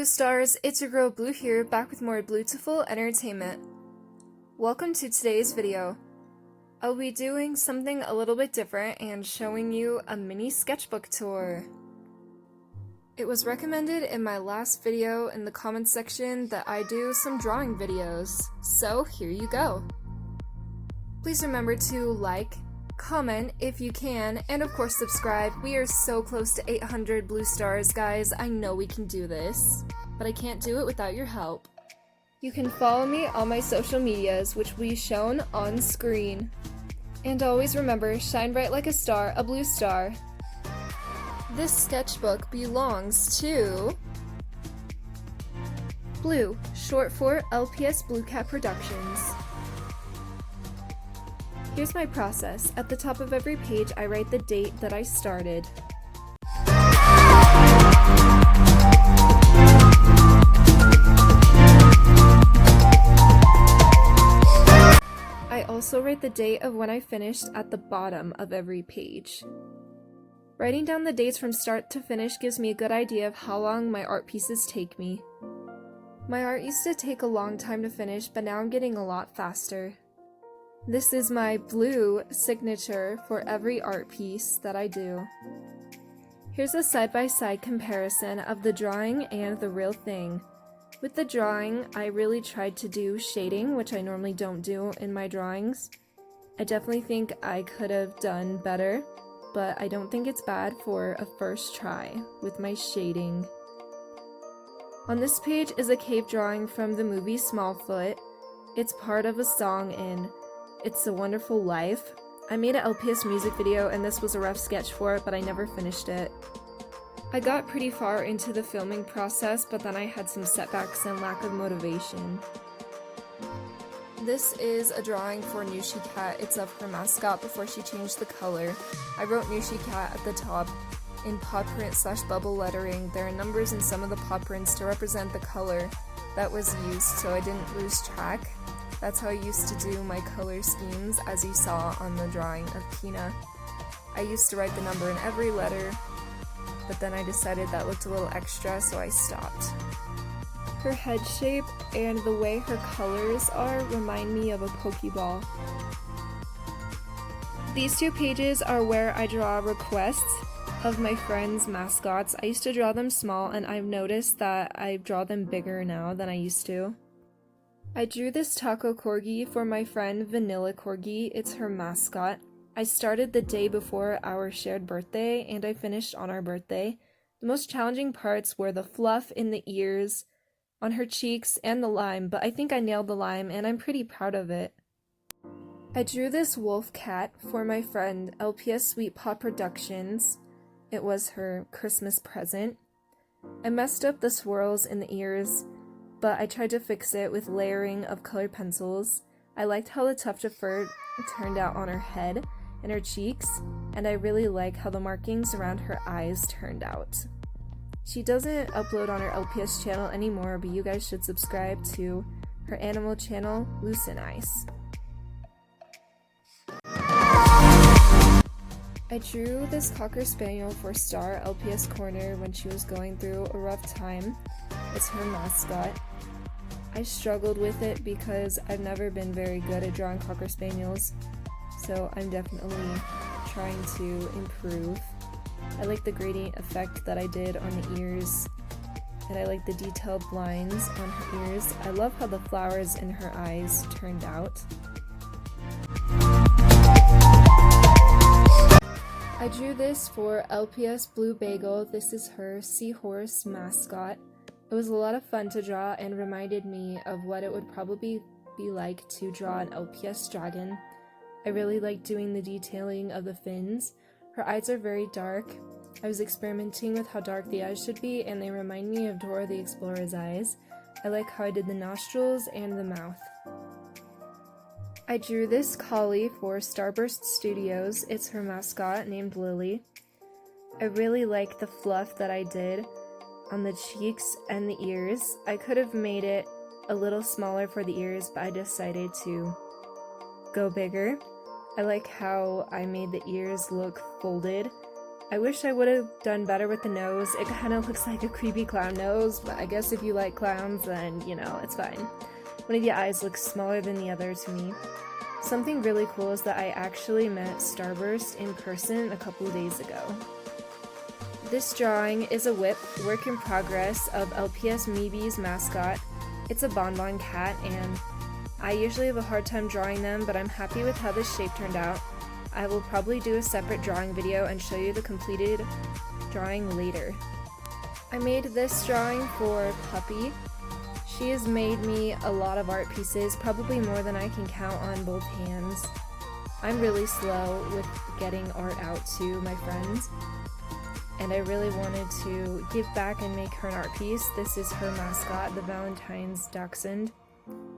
Stars, it's your girl Blue here, back with more Bluetiful entertainment. Welcome to today's video. I'll be doing something a little bit different and showing you a mini sketchbook tour. It was recommended in my last video in the comments section that I do some drawing videos, so here you go. Please remember to like, comment if you can, and of course subscribe. We are so close to 800 blue stars, guys. I know we can do this, but I can't do it without your help. You can follow me on my social medias, which will be shown on screen. And always remember, shine bright like a star, a blue star. This sketchbook belongs to Blue, short for LPS Blue Cat Productions. Here's my process. At the top of every page, I write the date that I started. I also write the date of when I finished at the bottom of every page. Writing down the dates from start to finish gives me a good idea of how long my art pieces take me. My art used to take a long time to finish, but now I'm getting a lot faster. This is my blue signature for every art piece that I do. Here's a side-by-side comparison of the drawing and the real thing. With the drawing, I really tried to do shading, which I normally don't do in my drawings. I definitely think I could have done better, but I don't think it's bad for a first try with my shading. On this page is a cave drawing from the movie Smallfoot. It's part of a song in It's a Wonderful Life. I made an LPS music video and this was a rough sketch for it, but I never finished it. I got pretty far into the filming process, but then I had some setbacks and lack of motivation. This is a drawing for Nushi Cat. It's of her mascot before she changed the color. I wrote Nushi Cat at the top in paw print / bubble lettering. There are numbers in some of the paw prints to represent the color that was used, so I didn't lose track. That's how I used to do my color schemes, as you saw on the drawing of Pina. I used to write the number in every letter, but then I decided that looked a little extra, so I stopped. Her head shape and the way her colors are remind me of a Pokeball. These two pages are where I draw requests of my friends' mascots. I used to draw them small, and I've noticed that I draw them bigger now than I used to. I drew this taco corgi for my friend Vanilla Corgi. It's her mascot. I started the day before our shared birthday, and I finished on our birthday. The most challenging parts were the fluff in the ears, on her cheeks, and the lime, but I think I nailed the lime, and I'm pretty proud of it. I drew this wolf cat for my friend LPS Sweet Paw Productions. It was her Christmas present. I messed up the swirls in the ears, but I tried to fix it with layering of colored pencils. I liked how the tuft of fur turned out on her head and her cheeks, and I really like how the markings around her eyes turned out. She doesn't upload on her LPS channel anymore, but you guys should subscribe to her animal channel, Loose and Ice. I drew this Cocker Spaniel for Star LPS Corner when she was going through a rough time. It's her mascot. I struggled with it because I've never been very good at drawing Cocker Spaniels, so I'm definitely trying to improve. I like the gradient effect that I did on the ears, and I like the detailed lines on her ears. I love how the flowers in her eyes turned out. I drew this for LPS Blue Bagel. This is her seahorse mascot. It was a lot of fun to draw and reminded me of what it would probably be like to draw an LPS dragon. I really like doing the detailing of the fins. Her eyes are very dark. I was experimenting with how dark the eyes should be, and they remind me of Dora the Explorer's eyes. I like how I did the nostrils and the mouth. I drew this collie for Starburst Studios. It's her mascot named Lily. I really like the fluff that I did on the cheeks and the ears. I could have made it a little smaller for the ears, but I decided to go bigger. I like how I made the ears look folded I wish I would have done better with the nose. It kind of looks like a creepy clown nose, but I guess if you like clowns, then, you know, it's fine. One of the eyes looks smaller than the other to me. Something really cool is that I actually met Starburst in person a couple days ago. This drawing is a whip, work in progress, of LPS Meebee's mascot. It's a bonbon cat, and I usually have a hard time drawing them, but I'm happy with how this shape turned out. I will probably do a separate drawing video and show you the completed drawing later. I made this drawing for Puppy. She has made me a lot of art pieces, probably more than I can count on both hands. I'm really slow with getting art out to my friends, and I really wanted to give back and make her an art piece. This is her mascot, the Valentine's Dachshund.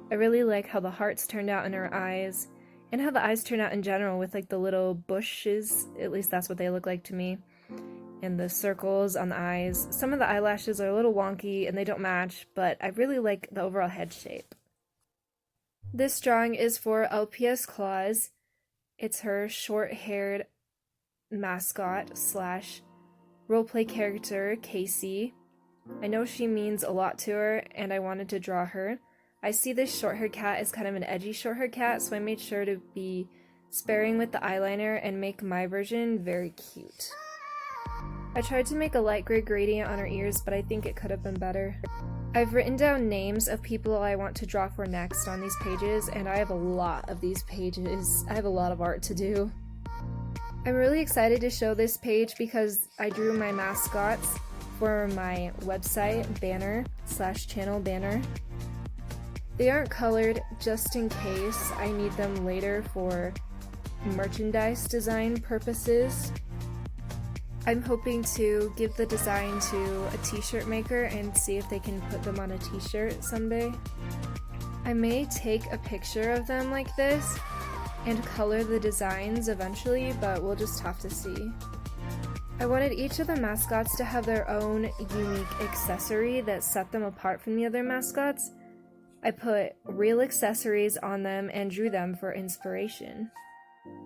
I really like how the hearts turned out in her eyes, and how the eyes turn out in general with like the little bushes, at least that's what they look like to me, and the circles on the eyes. Some of the eyelashes are a little wonky and they don't match, but I really like the overall head shape. This drawing is for LPS Claus. It's her short-haired mascot slash roleplay character, Casey. I know she means a lot to her, and I wanted to draw her. I see this short-haired cat as kind of an edgy short-haired cat, so I made sure to be sparing with the eyeliner and make my version very cute. I tried to make a light gray gradient on her ears, but I think it could have been better. I've written down names of people I want to draw for next on these pages, and I have a lot of these pages. I have a lot of art to do. I'm really excited to show this page because I drew my mascots for my website banner / channel banner. They aren't colored just in case I need them later for merchandise design purposes. I'm hoping to give the design to a t-shirt maker and see if they can put them on a t-shirt someday. I may take a picture of them like this and color the designs eventually, but we'll just have to see. I wanted each of the mascots to have their own unique accessory that set them apart from the other mascots. I put real accessories on them and drew them for inspiration.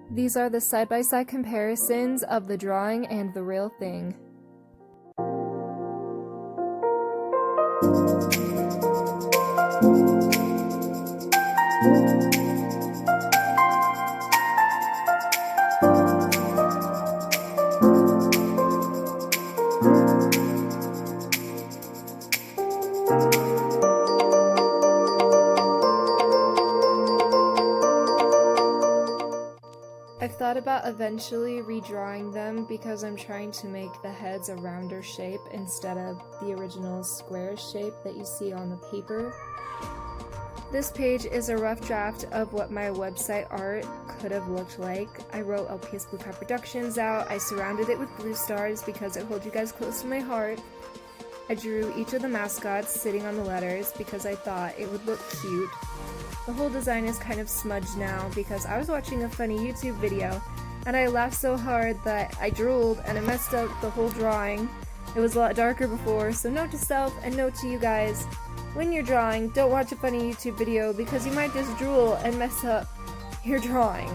These are the side-by-side comparisons of the drawing and the real thing. I've thought about eventually redrawing them because I'm trying to make the heads a rounder shape instead of the original square shape that you see on the paper. This page is a rough draft of what my website art could have looked like. I wrote LPS Blue Cat Productions out. I surrounded it with blue stars because it holds you guys close to my heart. I drew each of the mascots sitting on the letters because I thought it would look cute. The whole design is kind of smudged now because I was watching a funny YouTube video and I laughed so hard that I drooled and it messed up the whole drawing. It was a lot darker before, so note to self and note to you guys, when you're drawing, don't watch a funny YouTube video because you might just drool and mess up your drawing.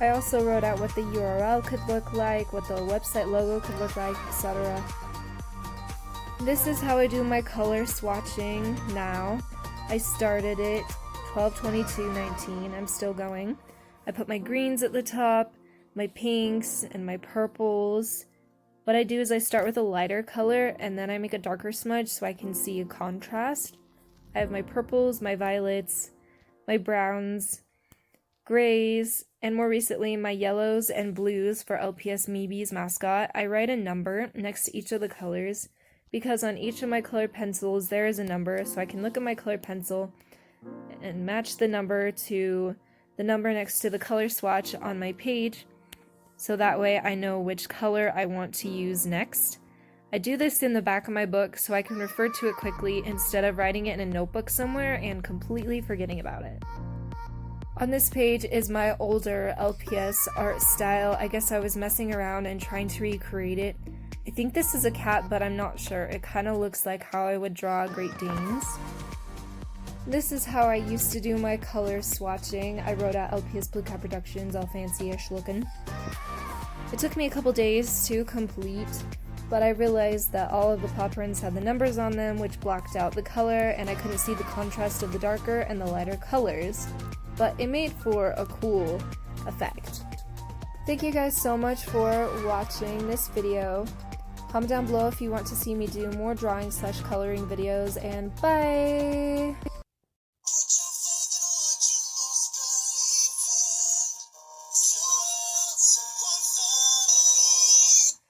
I also wrote out what the URL could look like, what the website logo could look like, etc. This is how I do my color swatching now. I started it 12/22/19. I'm still going. I put my greens at the top, my pinks, and my purples. What I do is I start with a lighter color and then I make a darker smudge so I can see a contrast. I have my purples, my violets, my browns, grays, and more recently my yellows and blues for LPS Meebee's mascot. I write a number next to each of the colors, because on each of my colored pencils there is a number, so I can look at my colored pencil and match the number to the number next to the color swatch on my page, so that way I know which color I want to use next. I do this in the back of my book so I can refer to it quickly instead of writing it in a notebook somewhere and completely forgetting about it. On this page is my older LPS art style. I guess I was messing around and trying to recreate it. I think this is a cat, but I'm not sure. It kind of looks like how I would draw Great Danes. This is how I used to do my color swatching. I wrote out LPS Blue Cat Productions, all fancy-ish looking. It took me a couple days to complete, but I realized that all of the paw prints had the numbers on them, which blocked out the color, and I couldn't see the contrast of the darker and the lighter colors. But it made for a cool effect. Thank you guys so much for watching this video. Comment down below if you want to see me do more drawing/coloring videos, and bye!